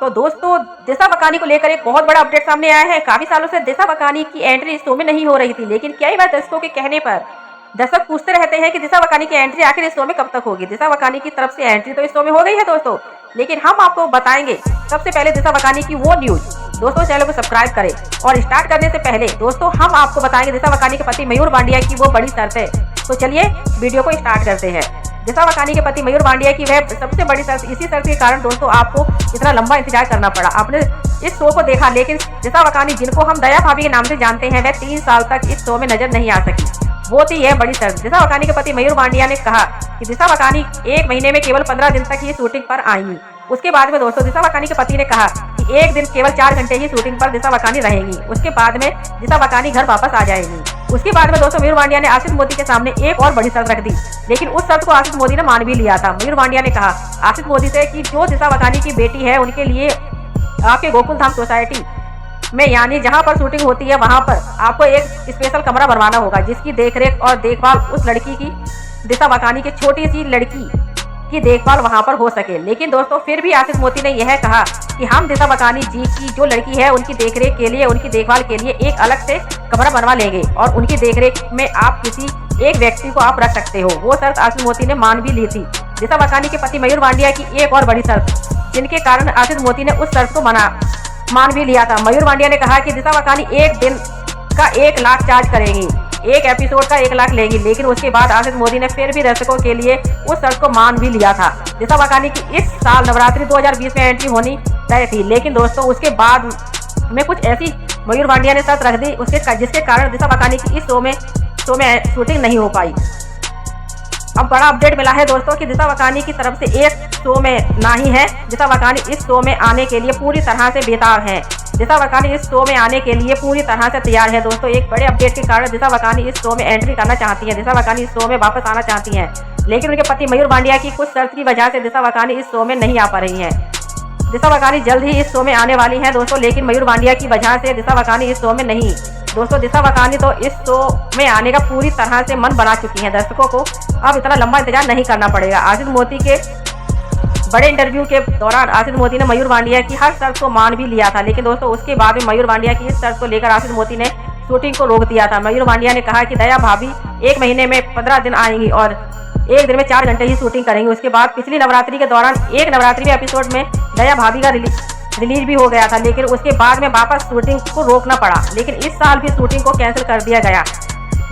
तो दोस्तों दिशा पकानी को लेकर एक बहुत बड़ा अपडेट सामने आया है। काफी सालों से दिशा पकानी की एंट्री इस शो में नहीं हो रही थी, लेकिन कई बार दर्शकों के कहने पर दर्शक पूछते रहते हैं कि दिशा पकानी की एंट्री आखिर इस शो में कब तक होगी। दिशा पकानी की तरफ से एंट्री तो इस शो में हो गई है दोस्तों, लेकिन हम आपको बताएंगे सबसे पहले दिशा पकानी की वो न्यूज। दोस्तों चैनल को सब्सक्राइब करें और स्टार्ट करने से पहले दोस्तों हम आपको बताएंगे दिशा पकानी के पति मयूर बांडिया की वो बड़ी शर्त है। तो चलिए वीडियो को स्टार्ट करते हैं। दिशा पकानी के पति मयूर बांडिया की वह सबसे बड़ी शर्त, इसी शर्त के कारण दोस्तों आपको इतना लंबा इंतजार करना पड़ा। आपने इस शो को देखा, लेकिन दिशा पकानी जिनको हम दया भाभी के नाम से जानते हैं, वह 3 साल तक इस शो में नजर नहीं आ सकी। वो थी यह बड़ी शर्त। दिशा पकानी के पति मयूर बांडिया ने कहा कि दिशा पकानी 1 महीने में केवल 15 दिन तक ही शूटिंग पर आएंगी। उसके बाद में दोस्तों दिशा पकानी के पति ने कहा कि एक दिन केवल 4 घंटे ही शूटिंग पर दिशा पकानी रहेंगी। उसके बाद में दिशा पकानी घर वापस आ जाएंगी। उसके बाद में दोस्तों मयूर बांडिया ने आशीष मोदी के सामने एक और बड़ी शर्त रख दी, लेकिन उस शर्त को आशीष मोदी ने मान भी लिया था। मयूर बांडिया ने कहा आशीष मोदी से कि जो दिशा पकानी की बेटी है उनके लिए आपके गोकुल धाम सोसाइटी में, यानी जहां पर शूटिंग होती है वहां पर आपको एक स्पेशल कमरा बनवाना होगा, जिसकी देखरेख और देखभाल उस लड़की की, दिशा पकानी की छोटी सी लड़की की देखभाल वहां पर हो सके। लेकिन दोस्तों फिर भी आशीष मोदी ने यह कहा कि हम दिशा पकानी जी की जो लड़की है उनकी देखरेख के लिए, उनकी देखभाल के लिए एक अलग से कमरा बनवा लेंगे और उनकी देखरेख में आप किसी एक व्यक्ति को आप रख सकते हो। वो शर्त आशीष मोदी ने मान भी ली थी। दिशा पकानी के पति मयूर बांडिया की एक और बड़ी शर्त, जिनके कारण आशीष मोदी ने उस शर्त को मान भी लिया था। मयूर बांडिया ने कहा कि दिशा पकानी एक दिन का 1 लाख चार्ज करेंगी, एक एपिसोड का 1 लाख लेगी। लेकिन उसके बाद आशीष मोदी ने फिर भी दर्शकों के लिए उस शर्त को मान भी लिया था। दिशा पकानी की इस साल नवरात्रि 2020 में एंट्री होनी तय थी, लेकिन दोस्तों उसके बाद में कुछ ऐसी मयूर बांडिया ने शर्त रख दी जिसके कारण दिशा पकानी की इस शो में शूटिंग नहीं हो पाई। अब बड़ा अपडेट मिला है दोस्तों कि दिशा पकानी की तरफ से एक शो में नहीं है। दिशा पकानी इस शो में आने के लिए पूरी तरह से बेताब है। दिशा पकानी इस शो में आने के लिए पूरी तरह से तैयार है। दोस्तों एक बड़े अपडेट के कारण दिशा पकानी इस शो में एंट्री करना चाहती है। दिशा पकानी इस शो में वापस आना चाहती हैं, लेकिन उनके पति मयूर बांडिया की कुछ शर्त की वजह से दिशा पकानी इस शो में नहीं आ पा रही है। दिशा पकानी जल्द ही इस शो में आने वाली है दोस्तों, लेकिन मयूर बांडिया की वजह से दिशा पकानी इस शो में नहीं। दोस्तों दिशा पकानी तो इस शो में आने का पूरी तरह से मन बना चुकी है। दर्शकों को अब इतना लंबा इंतजार नहीं करना पड़ेगा। आशीष मोदी के बड़े इंटरव्यू के दौरान आशीष मोदी ने मयूर बांडिया की हर शर्त को मान भी लिया था, लेकिन दोस्तों उसके बाद में मयूर बांडिया की इस शर्त को लेकर आशीष मोदी ने शूटिंग को रोक दिया था। मयूर बांडिया ने कहा कि दया भाभी 1 महीने में 15 दिन आएंगी और एक दिन में 4 घंटे ही शूटिंग करेंगी। उसके बाद पिछली नवरात्रि के दौरान एक नवरात्रि एपिसोड में दया भाभी का रिलीज भी हो गया था, लेकिन उसके बाद में वापस शूटिंग को रोकना पड़ा। लेकिन इस साल भी शूटिंग को कैंसिल कर दिया गया।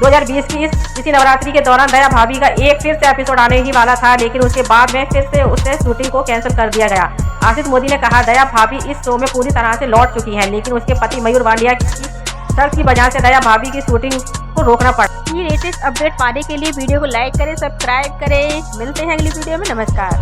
2020 की इसी नवरात्रि के दौरान दया भाभी का एक फिर से एपिसोड आने ही वाला था, लेकिन उसके बाद में फिर से उससे शूटिंग को कैंसिल कर दिया गया। आशीष मोदी ने कहा दया भाभी इस शो में पूरी तरह से लौट चुकी हैं, लेकिन उसके पति मयूर बांडिया की शर्त की वजह से दया भाभी की शूटिंग को रोकना पड़ा। ये लेटेस्ट अपडेट पाने के लिए वीडियो को लाइक करें, सब्सक्राइब करें। मिलते हैं अगली वीडियो में। नमस्कार।